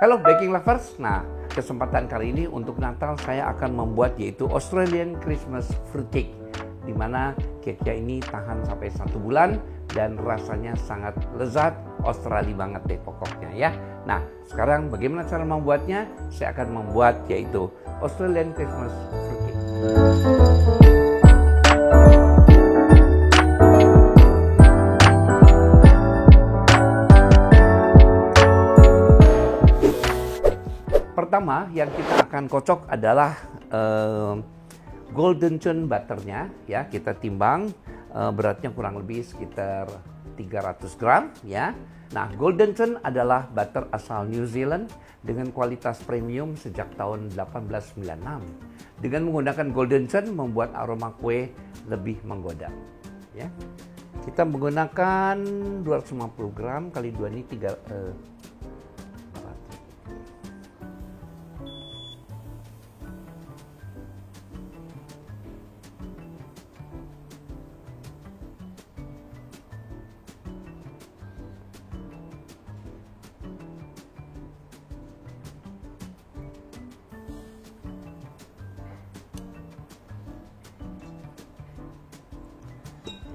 Halo baking lovers, nah kesempatan kali ini untuk Natal saya akan membuat yaitu Australian Christmas Fruitcake, dimana cake-nya ini tahan sampai 1 bulan dan rasanya sangat lezat, Australia banget deh pokoknya ya. Nah sekarang bagaimana cara membuatnya? Saya akan membuat yaitu Australian Christmas Fruitcake. Pertama yang kita akan kocok adalah golden churn butternya ya, kita timbang beratnya kurang lebih sekitar 300 gram ya. Nah golden churn adalah butter asal New Zealand dengan kualitas premium sejak tahun 1896. Dengan menggunakan golden churn membuat aroma kue lebih menggoda ya. Kita menggunakan 250 gram kali 2 ini 3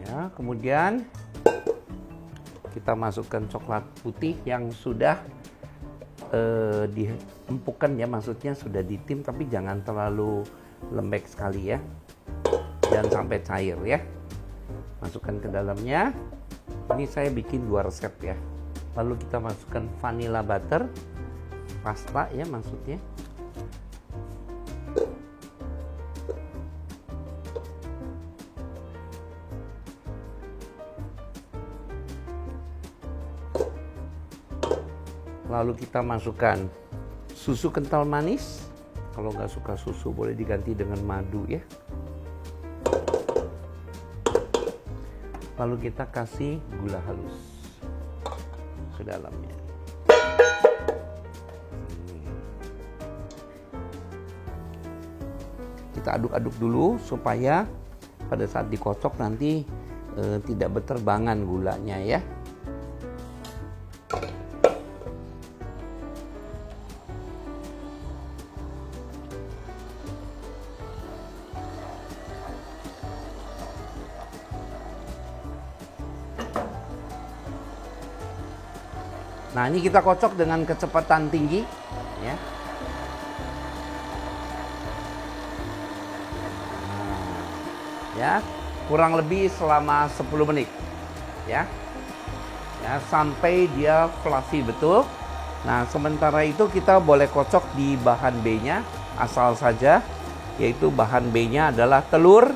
ya, kemudian kita masukkan coklat putih yang sudah diempukkan ya, maksudnya sudah ditim tapi jangan terlalu lembek sekali ya, jangan sampai cair ya. Masukkan ke dalamnya. Ini saya bikin 2 resep ya. Lalu kita masukkan vanilla butter, pasta ya maksudnya. Lalu kita masukkan susu kental manis. Kalau nggak suka susu boleh diganti dengan madu ya. Lalu kita kasih gula halus ke dalamnya. Kita aduk-aduk dulu supaya pada saat dikocok nanti tidak berterbangan gulanya ya. Nah ini kita kocok dengan kecepatan tinggi ya. Ya, kurang lebih selama 10 menit ya. Ya, sampai dia fluffy betul. Nah, sementara itu kita boleh kocok di bahan B-nya asal saja, yaitu bahan B-nya adalah telur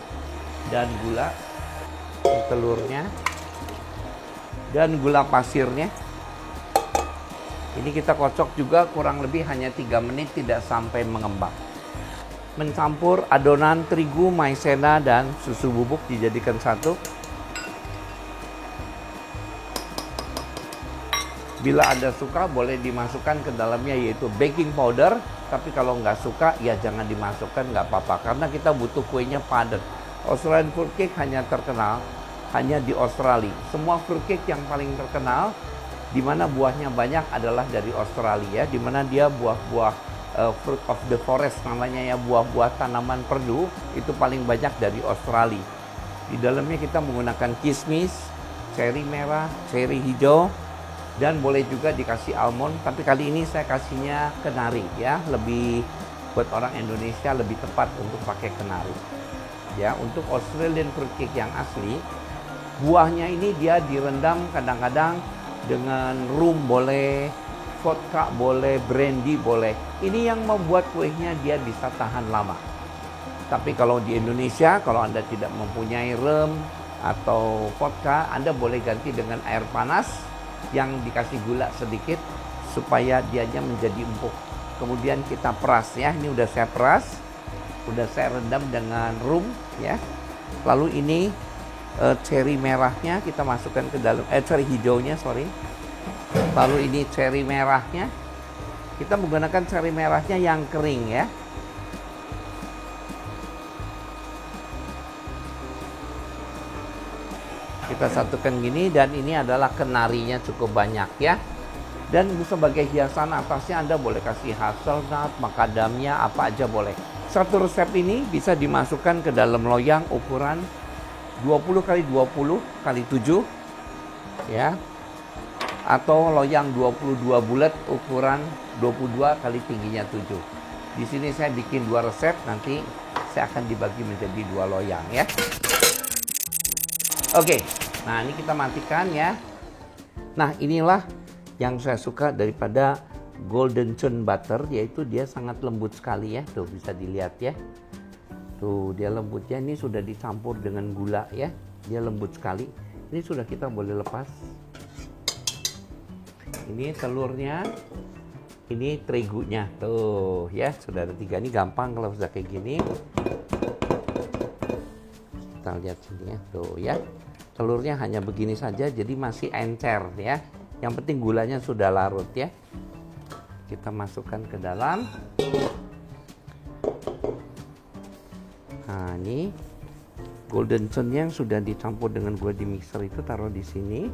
dan gula. Telurnya dan gula pasirnya. Ini kita kocok juga kurang lebih hanya 3 menit, tidak sampai mengembang. Mencampur adonan terigu, maizena, dan susu bubuk dijadikan satu. Bila Anda suka boleh dimasukkan ke dalamnya yaitu baking powder. Tapi kalau nggak suka ya jangan dimasukkan, nggak apa-apa. Karena kita butuh kuenya padat. Australian fruitcake hanya terkenal hanya di Australia. Semua fruitcake yang paling terkenal di mana buahnya banyak adalah dari Australia, di mana dia buah-buah fruit of the forest namanya ya, buah-buah tanaman perdu itu paling banyak dari Australia. Di dalamnya kita menggunakan kismis, ceri merah, ceri hijau, dan boleh juga dikasih almond. Tapi kali ini saya kasihnya kenari ya, lebih buat orang Indonesia lebih tepat untuk pakai kenari. Ya, untuk Australian fruitcake yang asli, buahnya ini dia direndam kadang-kadang dengan rum boleh, vodka boleh, brandy boleh. Ini yang membuat kuenya dia bisa tahan lama. Tapi kalau di Indonesia, kalau Anda tidak mempunyai rum atau vodka, Anda boleh ganti dengan air panas yang dikasih gula sedikit supaya dianya menjadi empuk. Kemudian kita peras ya. Ini udah saya peras, udah saya rendam dengan rum ya. Lalu ini ceri merahnya kita masukkan ke dalam, ceri hijaunya sorry. Lalu ini ceri merahnya, kita menggunakan ceri merahnya yang kering ya. Kita satukan gini, dan ini adalah kenarinya cukup banyak ya. Dan sebagai hiasan atasnya Anda boleh kasih hazelnut, macadamia, apa aja boleh. Satu resep ini bisa dimasukkan ke dalam loyang ukuran 20 x 20 x 7 ya. Atau loyang 22 bulat ukuran 22 kali tingginya 7. Di sini saya bikin 2 resep, nanti saya akan dibagi menjadi 2 loyang ya. Oke, nah ini kita matikan ya. Nah inilah yang saya suka daripada golden churn butter, yaitu dia sangat lembut sekali ya. Tuh bisa dilihat ya. Tuh dia lembutnya, ini sudah dicampur dengan gula ya. Dia lembut sekali. Ini sudah kita boleh lepas. Ini telurnya, ini terigunya. Tuh ya, sudah ada 3. Ini gampang kalau sudah kayak gini. Kita lihat sini ya, tuh ya. Telurnya hanya begini saja, jadi masih encer ya. Yang penting gulanya sudah larut ya. Kita masukkan ke dalam. Nah ini golden churn yang sudah dicampur dengan gula di mixer itu taruh di sini.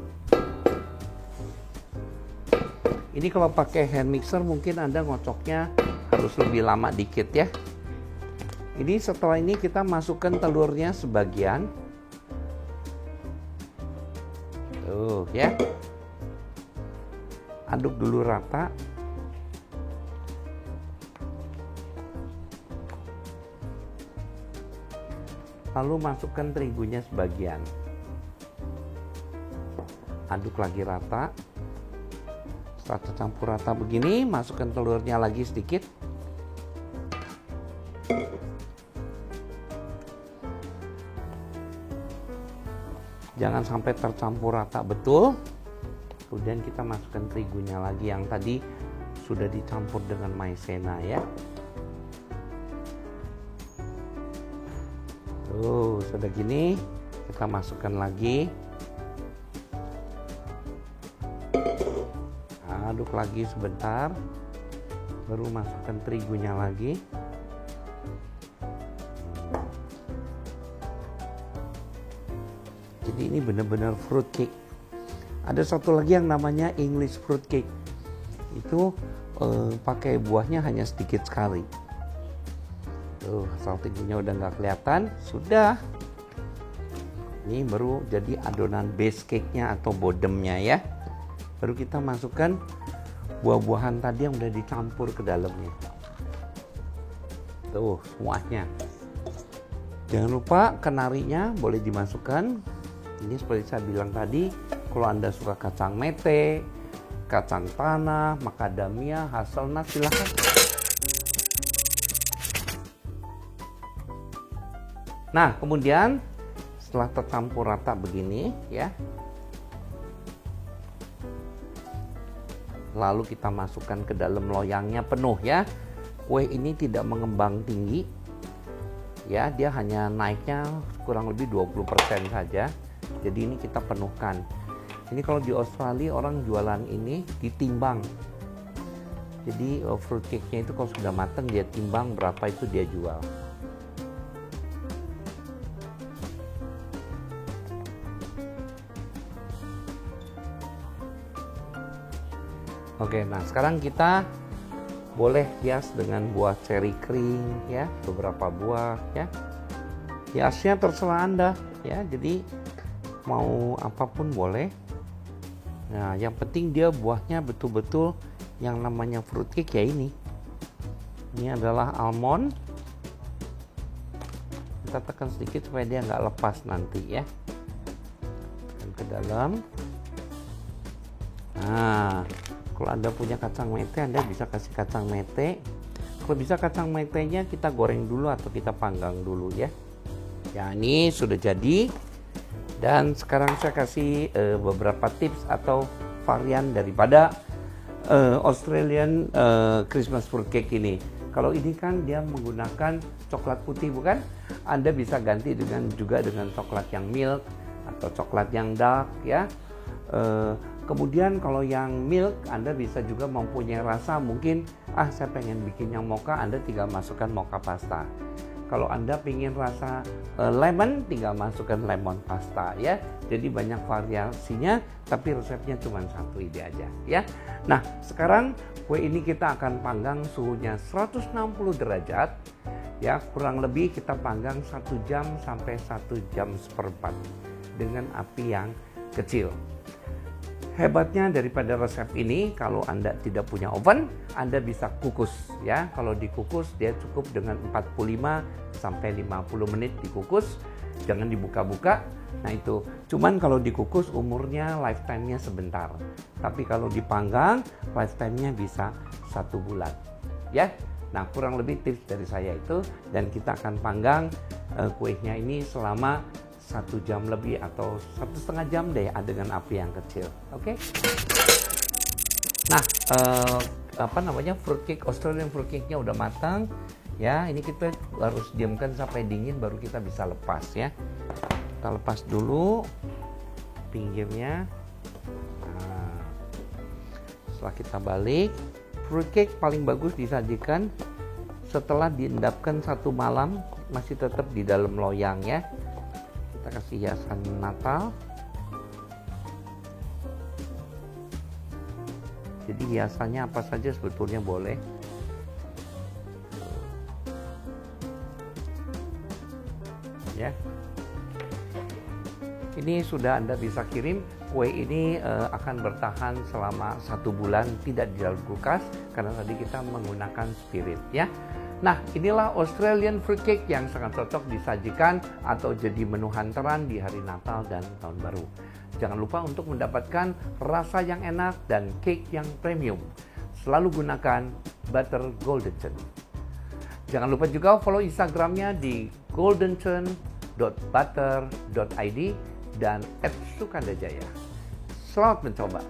Ini kalau pakai hand mixer mungkin Anda ngocoknya harus lebih lama dikit ya. Ini setelah ini kita masukkan telurnya sebagian. Tuh ya. Aduk dulu rata. Lalu masukkan terigunya sebagian. Aduk lagi rata. Setelah tercampur rata begini, masukkan telurnya lagi sedikit. Jangan sampai tercampur rata betul. Kemudian kita masukkan terigunya lagi yang tadi sudah dicampur dengan maizena ya. Tuh, sudah gini, kita masukkan lagi. Aduk lagi sebentar. Baru masukkan terigunya lagi. Jadi ini benar-benar fruit cake. Ada satu lagi yang namanya English fruit cake. Itu pakai buahnya hanya sedikit sekali. Tuh, asal tingginya udah nggak kelihatan, sudah. Ini baru jadi adonan base cake-nya atau bottom-nya ya. Baru kita masukkan buah-buahan tadi yang udah dicampur ke dalamnya. Tuh, semuanya. Jangan lupa kenarinya boleh dimasukkan. Ini seperti saya bilang tadi, kalau Anda suka kacang mete, kacang tanah, macadamia, hazelnut, silahkan. Nah, kemudian setelah tercampur rata begini ya, lalu kita masukkan ke dalam loyangnya penuh ya. Kue ini tidak mengembang tinggi ya, dia hanya naiknya kurang lebih 20% saja. Jadi ini kita penuhkan. Ini kalau di Australia orang jualan ini ditimbang. Jadi fruit cake-nya itu kalau sudah matang dia timbang berapa itu dia jual. Oke, nah sekarang kita boleh hias dengan buah cherry kering ya, beberapa buah ya. Hiasnya terserah Anda ya. Jadi mau apapun boleh. Nah, yang penting dia buahnya betul-betul yang namanya fruit cake ya ini. Ini adalah almond. Kita tekan sedikit supaya dia nggak lepas nanti ya. Tekan ke dalam. Nah, kalau Anda punya kacang mete, Anda bisa kasih kacang mete. Kalau bisa kacang metenya kita goreng dulu atau kita panggang dulu ya. Ya, ini sudah jadi. Dan sekarang saya kasih beberapa tips atau varian daripada Australian Christmas fruit cake ini. Kalau ini kan dia menggunakan coklat putih bukan? Anda bisa ganti juga dengan coklat yang milk atau coklat yang dark ya. Kemudian kalau yang milk Anda bisa juga mempunyai rasa mungkin saya pengen bikin yang mocha, Anda tinggal masukkan mocha pasta. Kalau Anda ingin rasa lemon, tinggal masukkan lemon pasta ya. Jadi banyak variasinya, tapi resepnya cuma satu ini aja ya. Nah, sekarang kue ini kita akan panggang suhunya 160 derajat. Ya, kurang lebih kita panggang 1 jam sampai 1 jam seperempat dengan api yang kecil. Hebatnya daripada resep ini, kalau Anda tidak punya oven, Anda bisa kukus ya. Kalau dikukus dia cukup dengan 45 sampai 50 menit dikukus. Jangan dibuka-buka. Nah itu, cuman kalau dikukus umurnya lifetime-nya sebentar. Tapi kalau dipanggang, lifetime-nya bisa 1 bulan. Ya. Nah, kurang lebih tips dari saya itu, dan kita akan panggang kuenya ini selama 1 jam lebih atau 1,5 jam deh dengan api yang kecil. Oke? Nah, fruitcake, Australian fruitcake-nya udah matang. Ya, ini kita harus diamkan sampai dingin baru kita bisa lepas ya. Kita lepas dulu pinggirnya. Nah, setelah kita balik, fruitcake paling bagus disajikan setelah diendapkan 1 malam, masih tetap di dalam loyang ya. Kita kasih hiasan Natal. Jadi hiasannya apa saja sebetulnya boleh. Ya. Ini sudah Anda bisa kirim. Kue ini akan bertahan selama 1 bulan, tidak di dalam kulkas karena tadi kita menggunakan spirit ya. Nah, inilah Australian fruitcake yang sangat cocok disajikan atau jadi menu hantaran di hari Natal dan Tahun Baru. Jangan lupa untuk mendapatkan rasa yang enak dan cake yang premium. Selalu gunakan butter Goldenton. Jangan lupa juga follow Instagramnya di goldenton.butter.id dan @sukandajaya. Selamat mencoba.